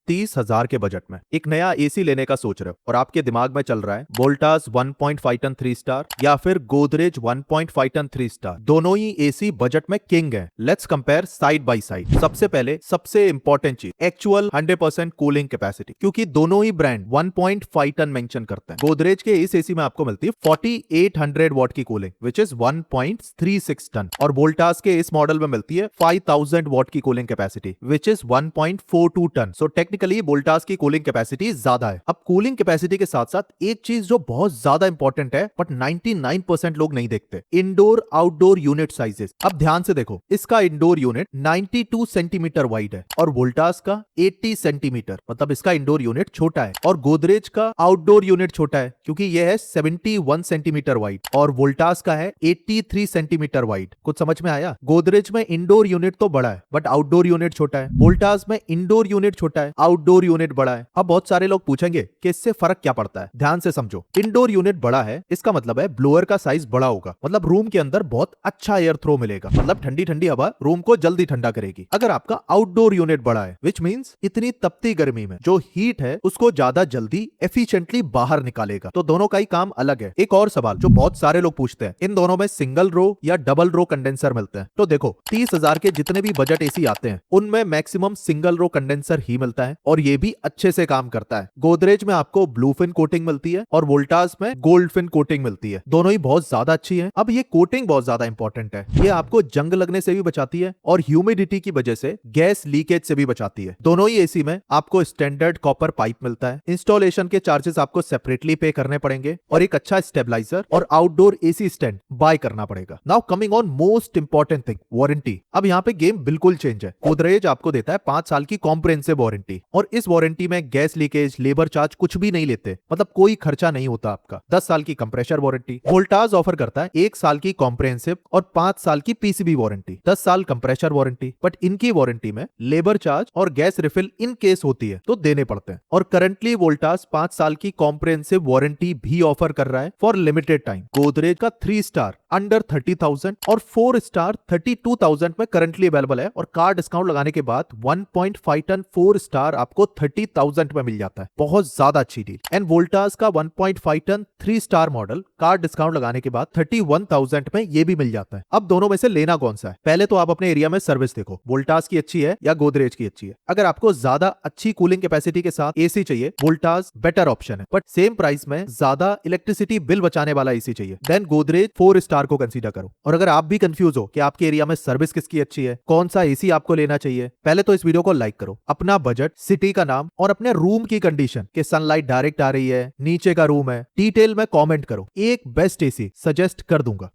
30,000 के बजट में एक नया एसी लेने का सोच रहे हो और आपके दिमाग में चल रहा है वोल्टास 1.5 टन 3 स्टार या फिर गोदरेज 1.5 टन 3 स्टार, दोनों ही एसी बजट में किंग है। Let's compare side by side. सबसे पहले सबसे इंपॉर्टेंट चीज एक्चुअल 100% कूलिंग कैपेसिटी, क्योंकि दोनों ही ब्रांड 1.5 टन मेंशन करते हैं। गोदरेज के इस एसी में आपको मिलती है 4800 वॉट की कूलिंग विच इज 1.36 टन, और वोल्टास के इस मॉडल में मिलती है 5000 वॉट की cooling capacity which is 1.42 ton. So technically Voltas की कूलिंग कैपेसिटी ज्यादा है। अब कूलिंग कैपेसिटी के साथ साथ एक चीज जो बहुत ज्यादा इंपॉर्टेंट है बट 99% लोग नहीं देखते, इंडोर आउटडोर यूनिट साइजेस। अब ध्यान से देखो, इसका इंडोर यूनिट 92 सेंटीमीटर वाइड है और वोल्टास का 80 सेंटीमीटर, मतलब इसका इंडोर यूनिट छोटा है, और गोदरेज का आउटडोर यूनिट छोटा है क्योंकि यह है 71 सेंटीमीटर वाइड और वोल्टास का है 83 सेंटीमीटर वाइड। कुछ समझ में आया? गोदरेज में इंडोर यूनिट तो बड़ा है बट आउटडोर यूनिट छोटा है, वोल्टास में इंडोर यूनिट छोटा है, आउटडोर यूनिट बड़ा है। अब बहुत सारे लोग पूछेंगे कि इससे फर्क क्या पड़ता है। ध्यान से समझो, इंडोर यूनिट बड़ा है इसका मतलब है ब्लोअर का साइज बड़ा होगा, मतलब रूम के अंदर बहुत अच्छा एयर थ्रो मिलेगा, मतलब ठंडी ठंडी हवा रूम को जल्दी ठंडा करेगी। अगर आपका आउटडोर यूनिट बड़ा है विच मींस इतनी तपती गर्मी में जो हीट है उसको ज्यादा जल्दी एफिशिएंटली बाहर निकालेगा। तो दोनों का ही काम अलग है। एक और सवाल जो बहुत सारे लोग पूछते हैं, इन दोनों में सिंगल रो या डबल रो कंडेंसर मिलते हैं? तो देखो, 30,000 के जितने भी बजट एसी आते हैं उनमें मैक्सिमम सिंगल रो कंडेंसर ही मिलता है और ये भी अच्छे से काम करता है। गोदरेज में आपको ब्लूफिन कोटिंग मिलती है और वोल्टास में गोल्डफिन कोटिंग मिलती है, दोनों ही बहुत ज्यादा अच्छी है। अब ये कोटिंग बहुत ज्यादा इंपॉर्टेंट है, ये आपको जंग लगने से भी बचाती है और ह्यूमिडिटी की वजह से गैस लीकेज से भी बचाती है। दोनों ही एसी में आपको स्टैंडर्ड कॉपर पाइप मिलता है। इंस्टॉलेशन के चार्जेस आपको सेपरेटली पे करने पड़ेंगे और एक अच्छा स्टेबलाइजर और आउटडोर एसी स्टैंड बाय करना पड़ेगा। Now coming on most important thing, warranty. अब यहाँ पे गेम बिल्कुल चेंज है। गोदरेज आपको देता है 5 साल की कॉम्प्रिहेंसिव वारंटी और इस वारंटी में गैस लीकेज, लेबर चार्ज कुछ भी नहीं लेते, मतलब कोई खर्चा नहीं होता आपका। 10 साल की कंप्रेसर वारंटी। वोल्टास ऑफर करता है 1 साल की कॉम्प्रिहेंसिव और 5 साल की पीसीबी वारंटी, 10 साल कंप्रेसर वारंटी, बट इनकी वारंटी में लेबर चार्ज और गैस रिफिल इन केस होती है तो देने पड़ते हैं। और करंटली वोल्टास 5 साल की कॉम्प्रिहेंसिव वारंटी भी ऑफर कर रहा है फॉर लिमिटेड टाइम। गोदरेज का 3 स्टार अंडर 30,000 और 4 स्टार 32,000 में करंटली अवेलेबल है और कार डिस्काउंट लगाने के बाद 1.5 टन 4 स्टार आपको 30,000 में मिल जाता है। बहुत ज्यादा अच्छी डील। एंड वोल्टास का 1.5 ton 3 star model car discount लगाने के बाद 31,000 में ये भी मिल जाता है। अब दोनों में से लेना कौन सा है? पहले तो आप अपने एरिया में सर्विस देखो, वोल्टास की अच्छी है या गोदरेज की अच्छी है। अगर आपको ज्यादा अच्छी कूलिंग कैपेसिटी के साथ एसी चाहिए, वोल्टास बेटर ऑप्शन है, बट सेम प्राइस में ज्यादा इलेक्ट्रिसिटी बिल बचाने वाला एसी चाहिए, देन गोदरेज 4 स्टार को कंसीडर करो। और अगर आप भी कंफ्यूज हो कि आपके एरिया में सर्विस किसकी अच्छी है, कौन सा एसी आपको लेना चाहिए, पहले तो इस वीडियो को लाइक करो, अपना बजट, सिटी का नाम और अपने रूम की कंडीशन कि सनलाइट डायरेक्ट आ रही है, नीचे का रूम है, डिटेल में कमेंट करो, एक बेस्ट एसी सजेस्ट कर दूंगा।